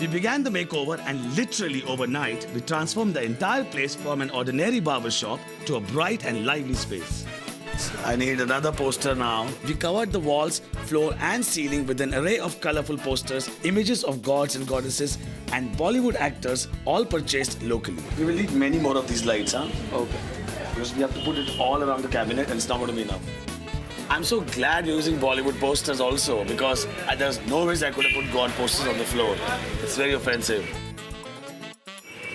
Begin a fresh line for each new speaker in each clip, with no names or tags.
We began the makeover and literally overnight, we transformed the entire place from an ordinary barber shop to a bright and lively space. I need another poster now. We covered the walls, floor and ceiling with an array of colorful posters, images of gods and goddesses and Bollywood actors, all purchased locally. We will need many more of these lights, huh?
Okay.
Because we have to put it all around the cabinet and it's not going to be enough. I'm so glad you're using Bollywood posters also because there's no ways I could have put God posters on the floor. It's very offensive.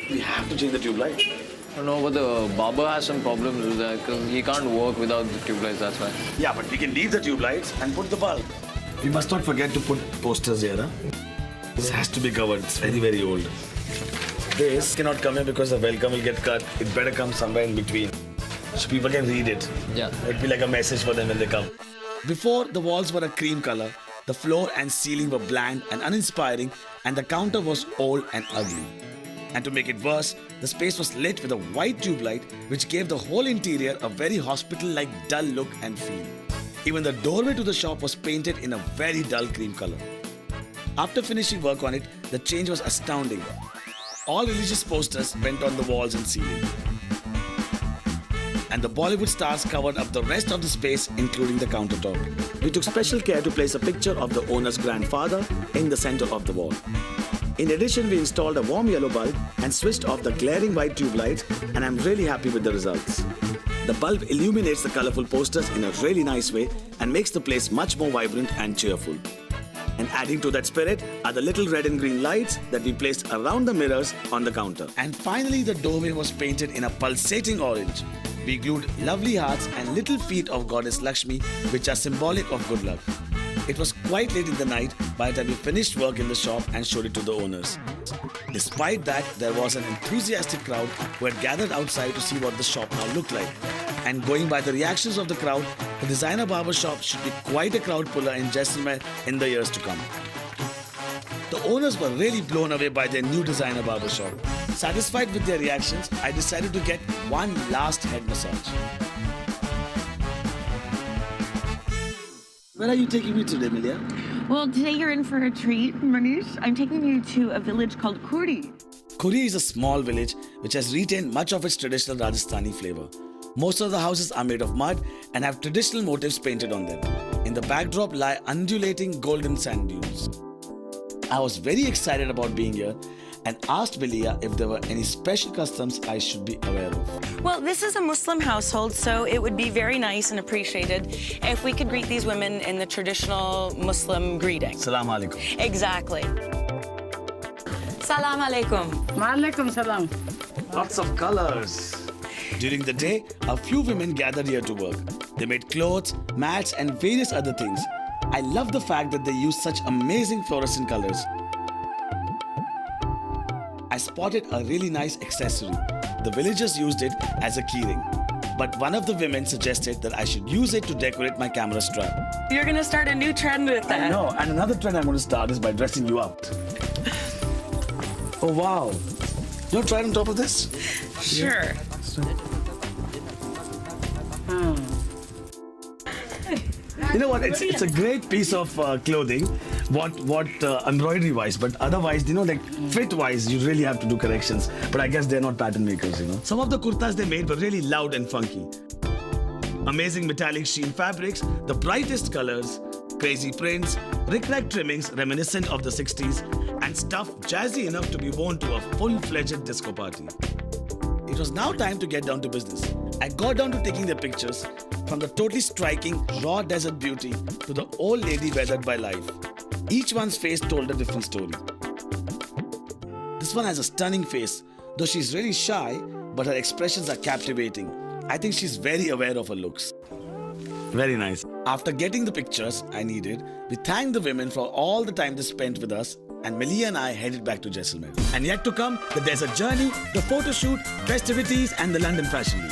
We have to change the tube light.
I don't know, but the barber has some problems with that because he can't work without the tube lights, that's why.
Yeah, but we can leave the tube lights and put the bulb. We must not forget to put posters here, huh? This has to be covered. It's very, very old. This cannot come here because the welcome will get cut. It better come somewhere in between, so people can read it.
Yeah.
It'll be like a message for them when they come. Before, the walls were a cream color, the floor and ceiling were bland and uninspiring, and the counter was old and ugly. And to make it worse, the space was lit with a white tube light, which gave the whole interior a very hospital-like dull look and feel. Even the doorway to the shop was painted in a very dull cream color. After finishing work on it, the change was astounding. All religious posters went on the walls and ceiling. And the Bollywood stars covered up the rest of the space, including the countertop. We took special care to place a picture of the owner's grandfather in the center of the wall. In addition, we installed a warm yellow bulb and switched off the glaring white tube lights, and I'm really happy with the results. The bulb illuminates the colorful posters in a really nice way and makes the place much more vibrant and cheerful. And adding to that spirit are the little red and green lights that we placed around the mirrors on the counter. And finally, the doorway was painted in a pulsating orange. We glued lovely hearts and little feet of goddess Lakshmi, which are symbolic of good luck. It was quite late in the night by the time we finished work in the shop and showed it to the owners. Despite that, there was an enthusiastic crowd who had gathered outside to see what the shop now looked like. And going by the reactions of the crowd, the designer barber shop should be quite a crowd puller in Jaisalmer in the years to come. The owners were really blown away by their new designer barber shop. Satisfied with their reactions, I decided to get one last head massage. Where are you taking me today, Milia?
Well, today you're in for a treat, Manish. I'm taking you to a village called Kuri.
Kuri is a small village which has retained much of its traditional Rajasthani flavor. Most of the houses are made of mud and have traditional motifs painted on them. In the backdrop lie undulating golden sand dunes. I was very excited about being here and asked Milia if there were any special customs I should be aware of.
Well, this is a Muslim household, so it would be very nice and appreciated if we could greet these women in the traditional Muslim greeting.
Salam alaikum.
Exactly. Salam alaikum.
Maalaikum salam.
Lots of colors. During the day, a few women gathered here to work. They made clothes, mats and various other things. I love the fact that they use such amazing fluorescent colors. I spotted a really nice accessory. The villagers used it as a keyring. But one of the women suggested that I should use it to decorate my camera strap.
You're gonna start a new trend with that.
I know, and another trend I'm going to start is by dressing you up. Oh wow. You want to try it on top of this?
Sure.
You know what? It's a great piece of clothing. What embroidery wise, but otherwise, you know, like fit wise, you really have to do corrections. But I guess they're not pattern makers, you know. Some of the kurtas they made were really loud and funky. Amazing metallic sheen fabrics, the brightest colors, crazy prints, rickrack trimmings reminiscent of the 60s, and stuff jazzy enough to be worn to a full-fledged disco party. It was now time to get down to business. I got down to taking the pictures, from the totally striking raw desert beauty to the old lady weathered by life. Each one's face told a different story. This one has a stunning face, though she's really shy, but her expressions are captivating. I think she's very aware of her looks. Very nice. After getting the pictures I needed, we thanked the women for all the time they spent with us, and Milia and I headed back to Jaisalmer. And yet to come, the desert journey, the photo shoot, festivities and the London Fashion Week.